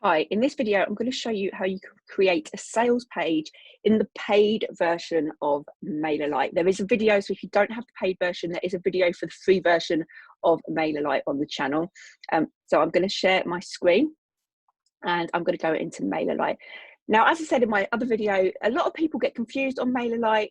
Hi, in this video, I'm going to show you how you can create a sales page in the paid version of MailerLite. There is a video, so if you don't have the paid version, there is a video for the free version of MailerLite on the channel. So I'm going to share my screen and I'm going to go into MailerLite. Now, as I said in my other video, a lot of people get confused on MailerLite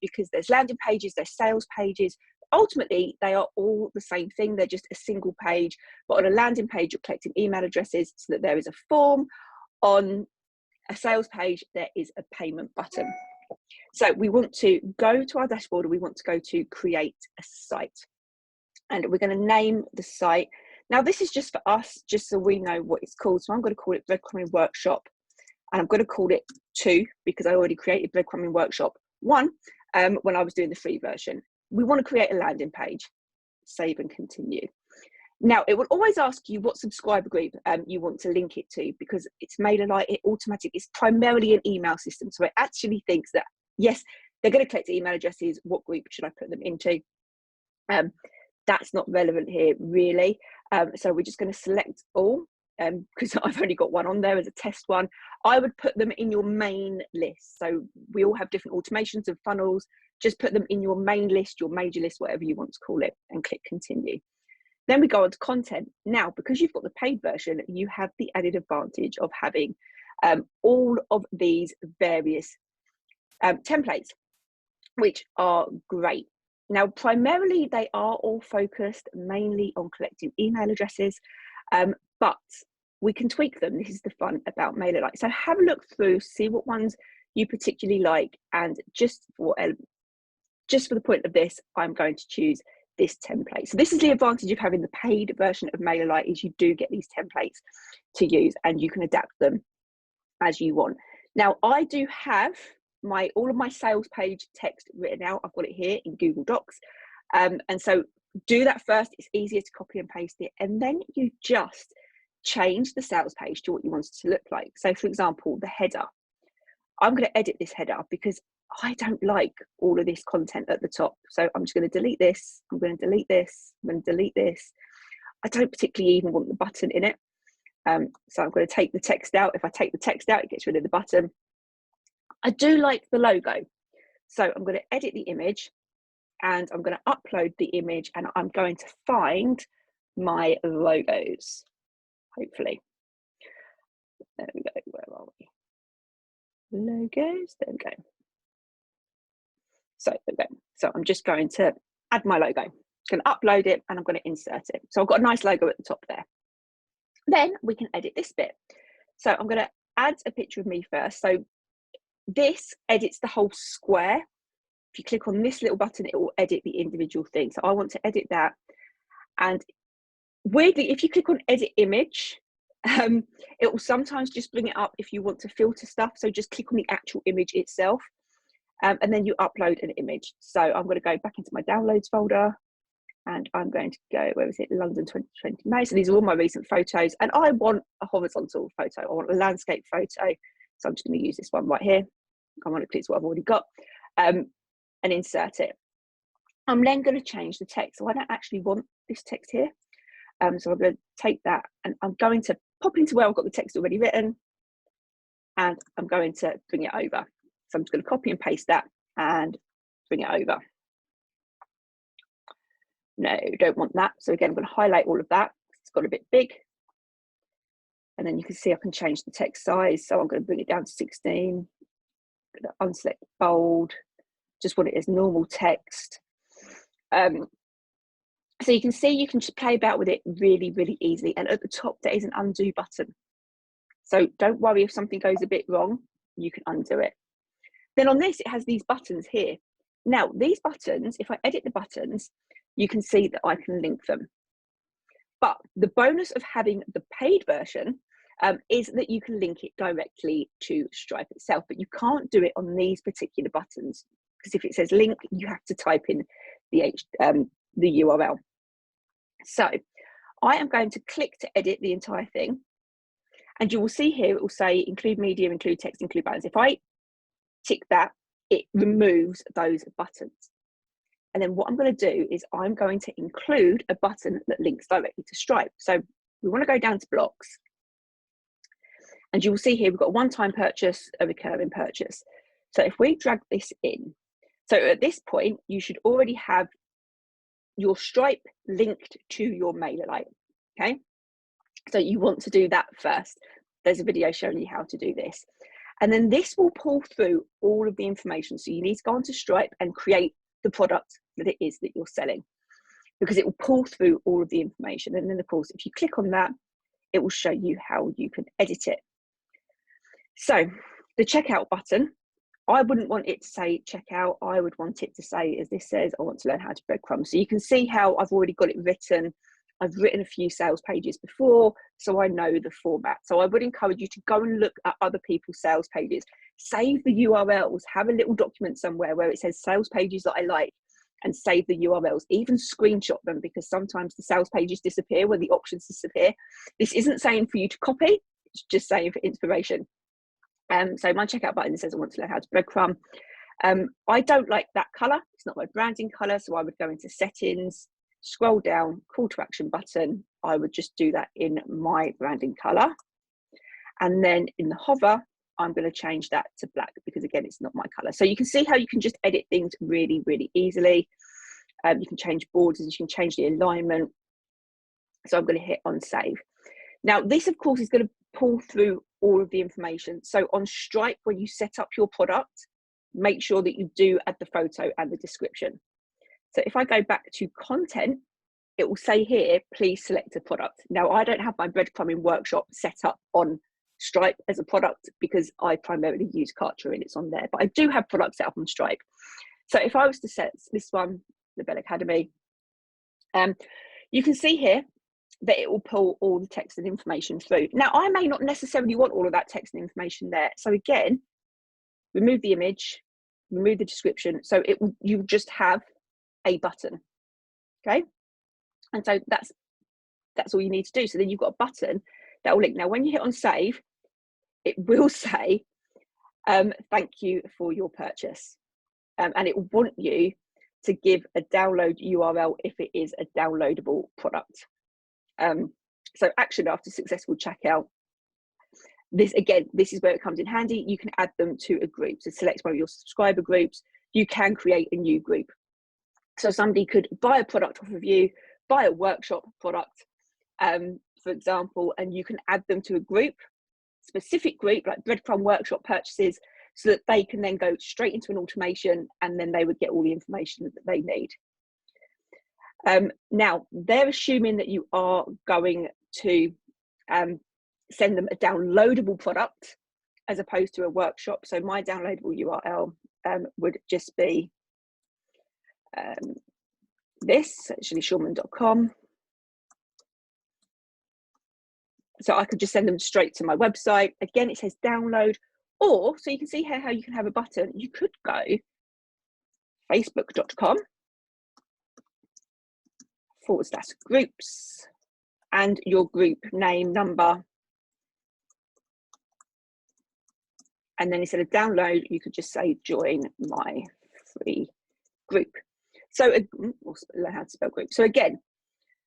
because there's landing pages, there's sales pages. Ultimately, they are all the same thing. They're just a single page, but on a landing page, you're collecting email addresses so that there is a form. On a sales page, there is a payment button. So we want to go to our dashboard and we want to go to create a site. And we're going to name the site. Now, this is just for us, just so we know what it's called. So I'm going to call it Breadcrumbing Workshop. And I'm going to call it 2 because I already created Breadcrumbing Workshop 1 when I was doing the free version. We want to create a landing page, save and continue. Now, it will always ask you what subscriber group you want to link it to because it's MailerLite, it's primarily an email system. So it actually thinks that, yes, they're going to collect email addresses. What group should I put them into? That's not relevant here, really. So we're just going to select all because I've only got one on there as a test one. I would put them in your main list. So we all have different automations of funnels. Just put them in your main list, your major list, whatever you want to call it, and click continue. Then we go on to content. Now, because you've got the paid version, you have the added advantage of having all of these various templates, which are great. Now, primarily, they are all focused mainly on collecting email addresses, but we can tweak them. This is the fun about MailerLite. So have a look through, see what ones you particularly like, and just for the point of this, I'm going to choose this template. So this is the advantage of having the paid version of MailerLite is you do get these templates to use and you can adapt them as you want. Now, I do have all of my sales page text written out. I've got it here in Google Docs. And so do that first. It's easier to copy and paste it. And then you just change the sales page to what you want it to look like. So for example, the header. I'm going to edit this header because I don't like all of this content at the top. So I'm just going to delete this. I'm going to delete this. I'm going to delete this. I don't particularly even want the button in it. So I'm going to take the text out. If I take the text out, it gets rid of the button. I do like the logo. So I'm going to edit the image and I'm going to upload the image and I'm going to find my logos, hopefully. There we go. Where are we? Logos. There we go. So there we go. So I'm just going to add my logo. I'm going to upload it and I'm going to insert it. So I've got a nice logo at the top there. Then we can edit this bit. So I'm going to add a picture of me first. So this edits the whole square. If you click on this little button, it will edit the individual thing. So I want to edit that. And weirdly, if you click on edit image, it will sometimes just bring it up if you want to filter stuff. So just click on the actual image itself. And then you upload an image. So I'm going to go back into my downloads folder and I'm going to go, where was it? London 2020 May. So these are all my recent photos and I want a horizontal photo. I want a landscape photo. So I'm just going to use this one right here. I want to click what I've already got and insert it. I'm then going to change the text. So I don't actually want this text here. So I'm going to take that and I'm going to pop into where I've got the text already written and I'm going to bring it over. So I'm just going to copy and paste that and bring it over. No, don't want that. So again, I'm going to highlight all of that. It's got a bit big. And then you can see I can change the text size. So I'm going to bring it down to 16. I'm going to unselect bold. Just want it as normal text. So you can see you can just play about with it really, really easily. And at the top, there is an undo button. So don't worry if something goes a bit wrong, you can undo it. Then on this, it has these buttons here. Now, these buttons, if I edit the buttons, you can see that I can link them. But the bonus of having the paid version is that you can link it directly to Stripe itself, but you can't do it on these particular buttons because if it says link, you have to type in the URL. So I am going to click to edit the entire thing. And you will see here, it will say include media, include text, include banners. If I tick that, it removes those buttons. And then what I'm going to do is I'm going to include a button that links directly to Stripe. So we want to go down to blocks. And you will see here, we've got a one-time purchase, a recurring purchase. So if we drag this in, so at this point, you should already have your Stripe linked to your MailerLite, okay? So you want to do that first. There's a video showing you how to do this. And then this will pull through all of the information. So you need to go onto Stripe and create the product that it is that you're selling, because it will pull through all of the information. And then of course, if you click on that, it will show you how you can edit it. So the checkout button, I wouldn't want it to say checkout. I would want it to say, as this says, I want to learn how to breadcrumb. So you can see how I've already got it written. I've written a few sales pages before, so I know the format. So I would encourage you to go and look at other people's sales pages, save the URLs, have a little document somewhere where it says sales pages that I like, and save the URLs, even screenshot them, because sometimes the sales pages disappear when the options disappear. This isn't saying for you to copy, it's just saying for inspiration. So my checkout button says I want to learn how to breadcrumb. I don't like that color. It's not my branding color. So I would go into settings, scroll down, call to action button. I would just do that in my branding color. And then in the hover, I'm going to change that to black, because again, it's not my color. So you can see how you can just edit things really, really easily. You can change borders, you can change the alignment. So I'm going to hit on save. Now this of course is going to pull through all of the information. So on Stripe, when you set up your product, make sure that you do add the photo and the description. So if I go back to content, it will say here, please select a product. Now I don't have my breadcrumbing workshop set up on Stripe as a product because I primarily use Kartra and it's on there, but I do have products set up on Stripe. So if I was to set this one, the Bell Academy, you can see here that it will pull all the text and information through. Now I may not necessarily want all of that text and information there. So again, remove the image, remove the description. So it will, you just have a button, okay? And so that's all you need to do. So then you've got a button that will link. Now when you hit on save, it will say, thank you for your purchase. And it will want you to give a download URL if it is a downloadable product. So action after successful checkout. This again, this is where it comes in handy. You can add them to a group. So select one of your subscriber groups. You can create a new group. So somebody could buy a product off of you, buy a workshop product, for example, and you can add them to a group, specific group like breadcrumb workshop purchases, so that they can then go straight into an automation and then they would get all the information that they need. Now they're assuming that you are going to send them a downloadable product as opposed to a workshop. So my downloadable URL would just be this, actually shulman.com. So I could just send them straight to my website. Again, it says download, or so you can see here how you can have a button. You could go facebook.com/groups and your group name, number. And then instead of download, you could just say join my free group. So learn how to spell group. So again,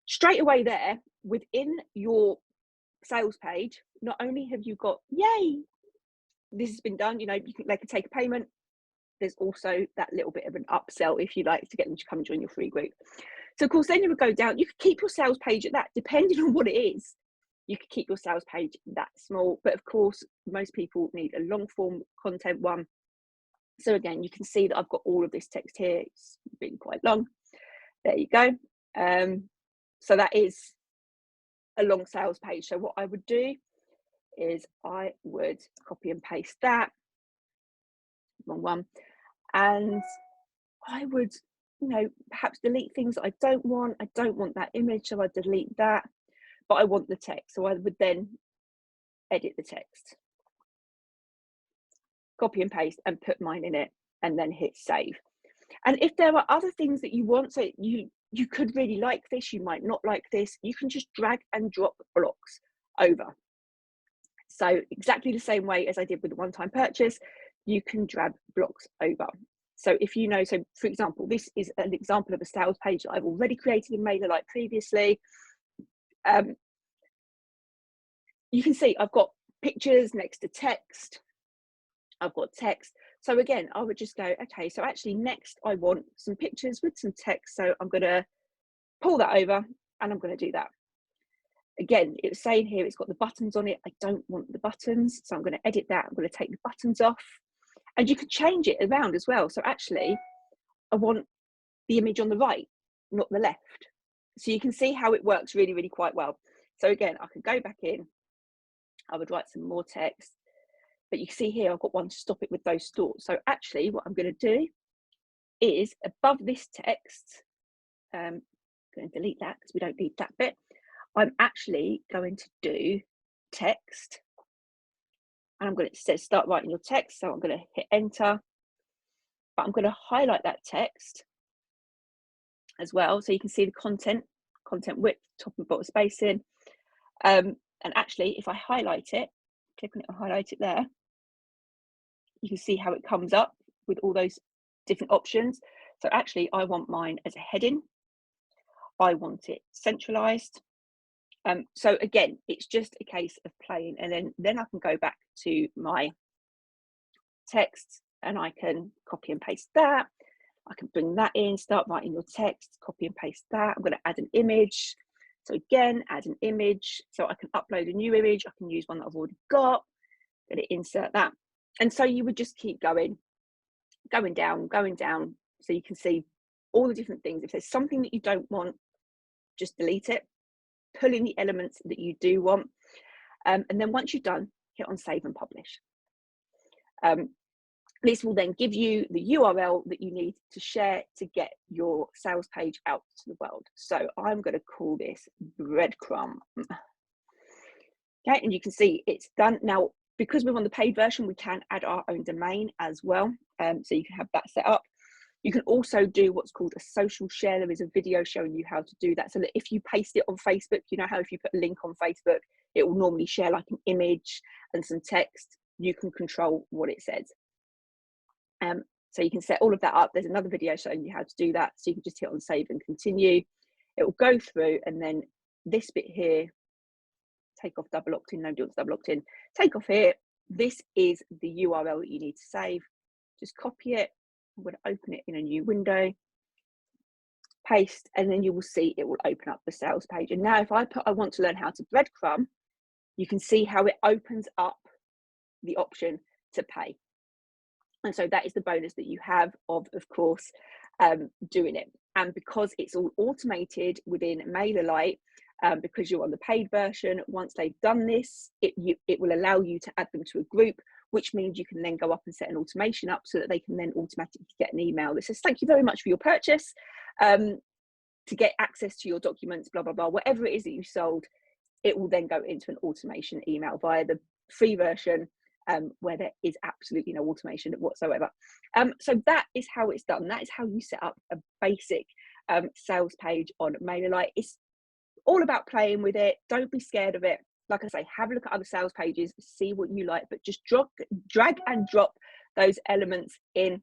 straight away there within your sales page, not only have you got, yay, this has been done, you know, they can take a payment. There's also that little bit of an upsell if you like to get them to come and join your free group. So of course, then you would go down, you could keep your sales page at that, depending on what it is. You could keep your sales page that small, but of course, most people need a long form content one. So again, you can see that I've got all of this text here. It's been quite long. There you go. So that is a long sales page. So what I would do is I would copy and paste that, wrong one, and I would, you know, perhaps delete things that I don't want. I don't want that image, so I delete that, but I want the text. So I would then edit the text, copy and paste and put mine in it, and then hit save. And if there are other things that you want, so you could really like this, you might not like this, you can just drag and drop blocks over. So exactly the same way as I did with the one-time purchase, you can drag blocks over. So if you know, so for example, this is an example of a sales page that I've already created in MailerLite previously. You can see I've got pictures next to text. I've got text. So again, I would just go, okay, so actually next I want some pictures with some text. So I'm going to pull that over and I'm going to do that. Again, it's saying here it's got the buttons on it. I don't want the buttons. So I'm going to edit that. I'm going to take the buttons off. And you can change it around as well. So actually, I want the image on the right, not the left. So you can see how it works really, really quite well. So again, I could go back in. I would write some more text. But you can see here, I've got one to stop it with those thoughts. So actually what I'm going to do is above this text, I'm going to delete that because we don't need that bit. I'm actually going to do text. And I'm going to say start writing your text. So I'm going to hit enter. But I'm going to highlight that text as well. So you can see the content width, top and bottom spacing. And actually, if I highlight it, click on it and highlight it there, you can see how it comes up with all those different options. So actually, I want mine as a heading. I want it centralized. So again, it's just a case of playing, and then I can go back to my text and I can copy and paste that. I can bring that in, start writing your text, copy and paste that. I'm going to add an image. So again, add an image. So I can upload a new image. I can use one that I've already got. I'm going to insert that. And so you would just keep going down. So you can see all the different things. If there's something that you don't want, just delete it. Pull in the elements that you do want. And then once you're done, hit on save and publish. This will then give you the URL that you need to share to get your sales page out to the world. So I'm going to call this breadcrumb. Okay, and you can see it's done. Now, because we're on the paid version, we can add our own domain as well. So you can have that set up. You can also do what's called a social share. There is a video showing you how to do that. So that if you paste it on Facebook, you know how if you put a link on Facebook, it will normally share like an image and some text. You can control what it says. So you can set all of that up. There's another video showing you how to do that. So you can just hit on save and continue. It will go through, and then this bit here, take off double opt-in, nobody wants double opt-in. Take off here. This is the URL that you need to save. Just copy it. I'm going to open it in a new window, paste, and then you will see it will open up the sales page. And now if I put, I want to learn how to breadcrumb, you can see how it opens up the option to pay. And so that is the bonus that you have of course, doing it. And because it's all automated within MailerLite, because you're on the paid version, once they've done this, it will allow you to add them to a group, which means you can then go up and set an automation up so that they can then automatically get an email that says, thank you very much for your purchase, to get access to your documents, blah, blah, blah, whatever it is that you sold, it will then go into an automation email via the free version, where there is absolutely no automation whatsoever. So that is how it's done. That is how you set up a basic sales page on MailerLite. It's all about playing with it. Don't be scared of it. Like I say, have a look at other sales pages, see what you like, but just drag and drop those elements in.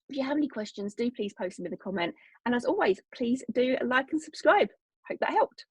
If you have any questions, do please post them in the comment. And as always, please do like and subscribe. Hope that helped.